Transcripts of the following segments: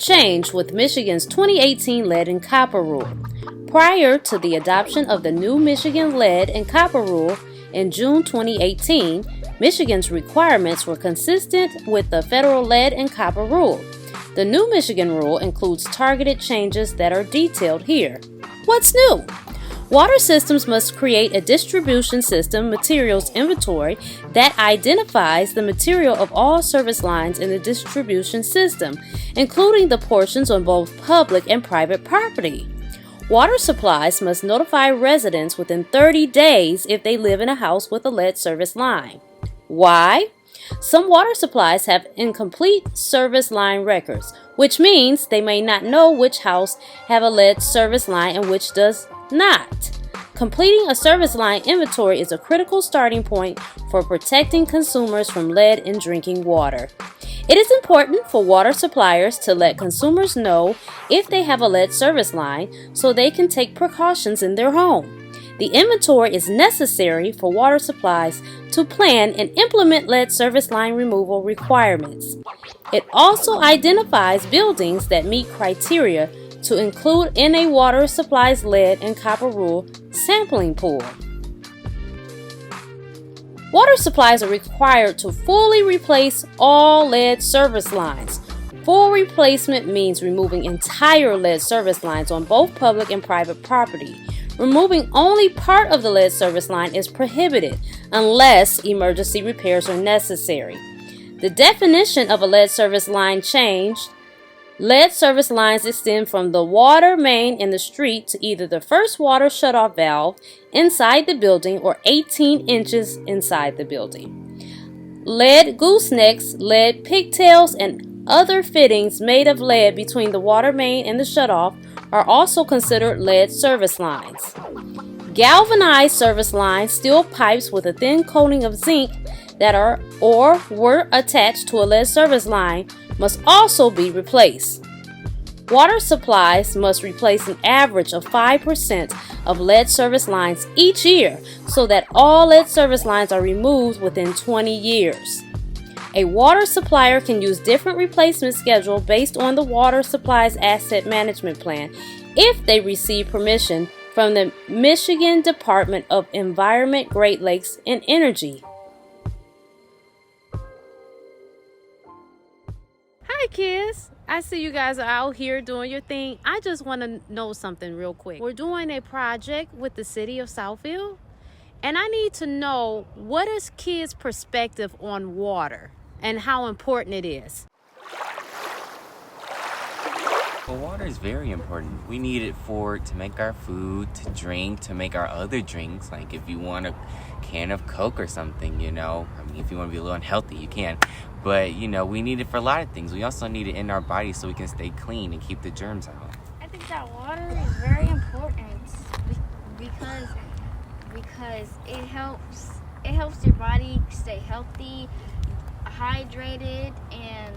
changed with Michigan's 2018 lead and copper rule. Prior to the adoption of the new Michigan lead and copper rule in June 2018, Michigan's requirements were consistent with the federal lead and copper rule. The new Michigan rule includes targeted changes that are detailed here. What's new? Water systems must create a distribution system materials inventory that identifies the material of all service lines in the distribution system, including the portions on both public and private property. Water supplies must notify residents within 30 days if they live in a house with a lead service line. Why? Some water supplies have incomplete service line records, which means they may not know which house have a lead service line and which does not. Completing a service line inventory is a critical starting point for protecting consumers from lead in drinking water. It is important for water suppliers to let consumers know if they have a lead service line so they can take precautions in their home. The inventory is necessary for water supplies to plan and implement lead service line removal requirements. It also identifies buildings that meet criteria to include in a water supplies lead and copper rule sampling pool. Water supplies are required to fully replace all lead service lines. Full replacement means removing entire lead service lines on both public and private property. Removing only part of the lead service line is prohibited unless emergency repairs are necessary. The definition of a lead service line changed. Lead service lines extend from the water main in the street to either the first water shutoff valve inside the building or 18 inches inside the building. Lead goosenecks, lead pigtails, and other fittings made of lead between the water main and the shutoff are also considered lead service lines. Galvanized service lines, steel pipes with a thin coating of zinc that are or were attached to a lead service line must also be replaced. Water supplies must replace an average of 5% of lead service lines each year so that all lead service lines are removed within 20 years. A water supplier can use different replacement schedule based on the water supplies asset management plan if they receive permission from the Michigan Department of Environment, Great Lakes, and Energy. Hi kids, I see you guys are out here doing your thing. I just want to know something real quick. We're doing a project with the City of Southfield, and I need to know what is kids' perspective on water and how important it is. Well, water is very important. We need it to make our food, to drink, to make our other drinks. Like if you want a can of Coke or something, if you want to be a little unhealthy, you can. But, we need it for a lot of things. We also need it in our body so we can stay clean and keep the germs out. I think that water is very important because it helps your body stay healthy, hydrated, and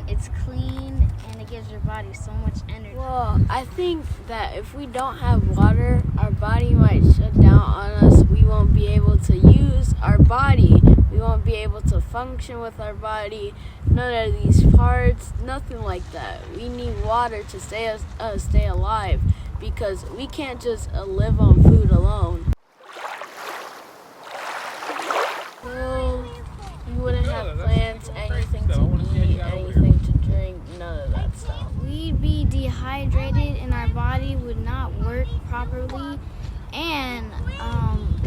it's clean, and it gives your body so much energy. Well, I think that if we don't have water, our body might shut down on us. We won't be able to use our body. We won't be able to function with our body. None of these parts, nothing like that. We need water to stay alive because we can't just live on food alone. Well, you wouldn't have plants, anything to eat, anything to drink, none of that stuff. We'd be dehydrated and our body would not work properly, and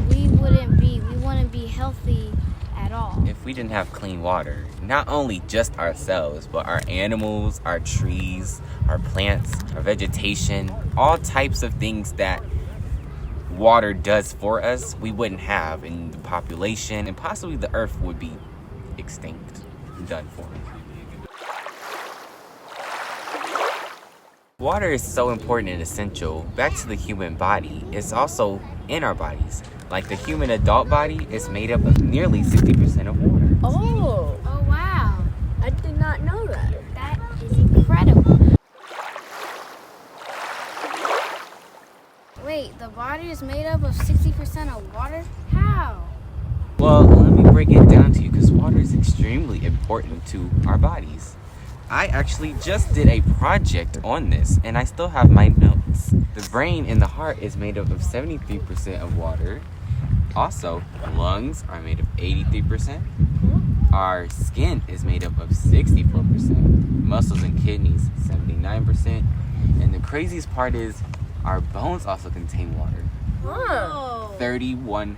we wouldn't be healthy at all. If we didn't have clean water, not only just ourselves, but our animals, our trees, our plants, our vegetation, all types of things that water does for us, we wouldn't have, and the population and possibly the earth would be extinct, done for. Water is so important and essential. Back to the human body, it's also in our bodies. Like the human adult body is made up of nearly 60% of water. Oh, wow. I did not know that. That is incredible. Wait, the body is made up of 60% of water? How? Well, let me break it down to you because water is extremely important to our bodies. I actually just did a project on this, and I still have my notes. The brain and the heart is made up of 73% of water. Also, lungs are made of 83%. Our skin is made up of 64%. Muscles and kidneys, 79%. And the craziest part is our bones also contain water. 31%.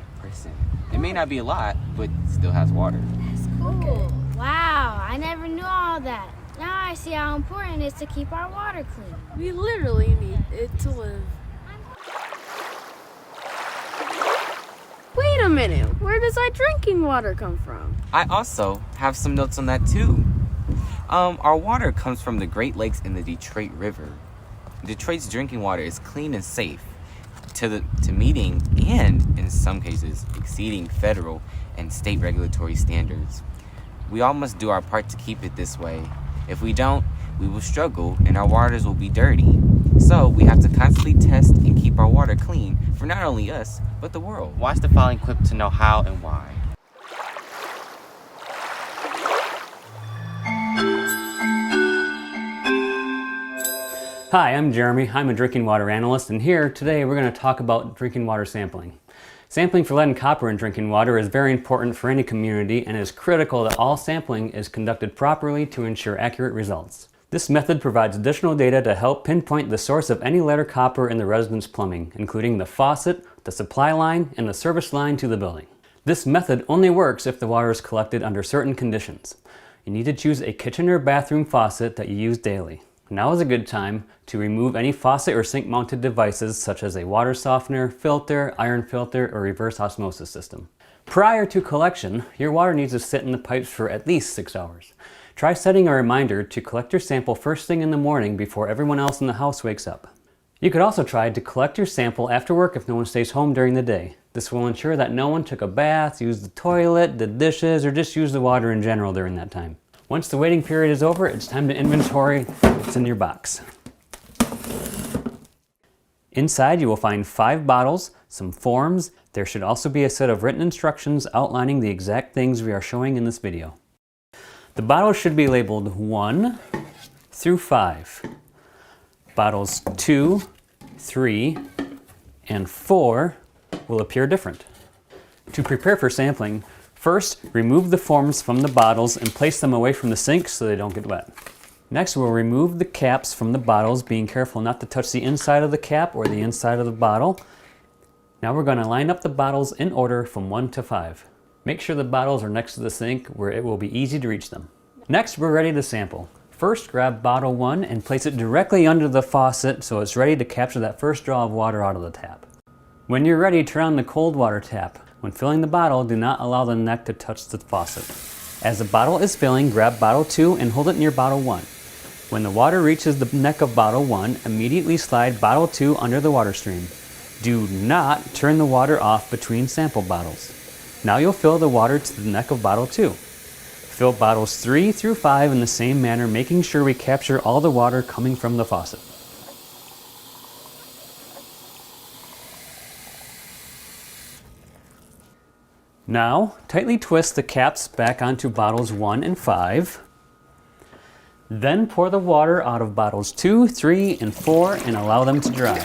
It may not be a lot, but still has water. That's cool. Wow, I never knew all that. Now I see how important it is to keep our water clean. We literally need it to live. Wait a minute, where does our drinking water come from? I also have some notes on that too. Our water comes from the Great Lakes and the Detroit River. Detroit's drinking water is clean and safe to meeting and, in some cases, exceeding federal and state regulatory standards. We all must do our part to keep it this way. If we don't, we will struggle and our waters will be dirty. So we have to constantly test and keep our water clean for not only us, but the world. Watch the following clip to know how and why. Hi, I'm Jeremy. I'm a drinking water analyst, and here today we're going to talk about drinking water sampling. Sampling for lead and copper in drinking water is very important for any community and is critical that all sampling is conducted properly to ensure accurate results. This method provides additional data to help pinpoint the source of any lead or copper in the resident's plumbing, including the faucet, the supply line, and the service line to the building. This method only works if the water is collected under certain conditions. You need to choose a kitchen or bathroom faucet that you use daily. Now is a good time to remove any faucet or sink mounted devices such as a water softener, filter, iron filter, or reverse osmosis system. Prior to collection, your water needs to sit in the pipes for at least 6 hours. Try setting a reminder to collect your sample first thing in the morning before everyone else in the house wakes up. You could also try to collect your sample after work if no one stays home during the day. This will ensure that no one took a bath, used the toilet, did dishes, or just used the water in general during that time. Once the waiting period is over, it's time to inventory what's in your box. Inside you will find 5 bottles, some forms. There should also be a set of written instructions outlining the exact things we are showing in this video. The bottles should be labeled 1 through 5. Bottles 2, 3, and 4 will appear different. To prepare for sampling, first, remove the forms from the bottles and place them away from the sink so they don't get wet. Next, we'll remove the caps from the bottles, being careful not to touch the inside of the cap or the inside of the bottle. Now we're going to line up the bottles in order from 1 to 5. Make sure the bottles are next to the sink where it will be easy to reach them. Next, we're ready to sample. First, grab bottle 1 and place it directly under the faucet so it's ready to capture that first draw of water out of the tap. When you're ready, turn on the cold water tap. When filling the bottle, do not allow the neck to touch the faucet. As the bottle is filling, grab bottle 2 and hold it near bottle 1. When the water reaches the neck of bottle 1, immediately slide bottle 2 under the water stream. Do not turn the water off between sample bottles. Now you'll fill the water to the neck of bottle 2. Fill bottles 3 through 5 in the same manner, making sure we capture all the water coming from the faucet. Now, tightly twist the caps back onto bottles 1 and 5. Then pour the water out of bottles 2, 3, and 4 and allow them to dry.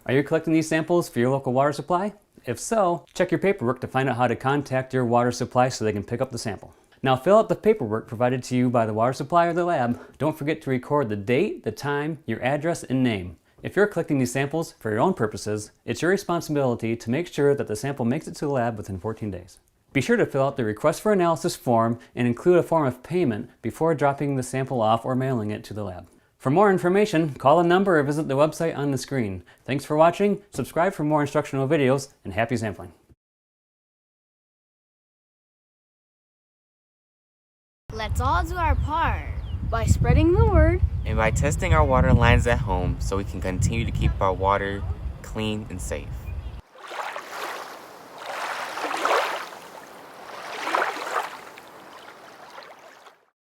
Are you collecting these samples for your local water supply? If so, check your paperwork to find out how to contact your water supply so they can pick up the sample. Now fill out the paperwork provided to you by the water supply or the lab. Don't forget to record the date, the time, your address, and name. If you're collecting these samples for your own purposes, it's your responsibility to make sure that the sample makes it to the lab within 14 days. Be sure to fill out the request for analysis form and include a form of payment before dropping the sample off or mailing it to the lab. For more information, call a number or visit the website on the screen. Thanks for watching, subscribe for more instructional videos, and happy sampling. Let's all do our part. By spreading the word And by testing our water lines at home so we can continue to keep our water clean and safe.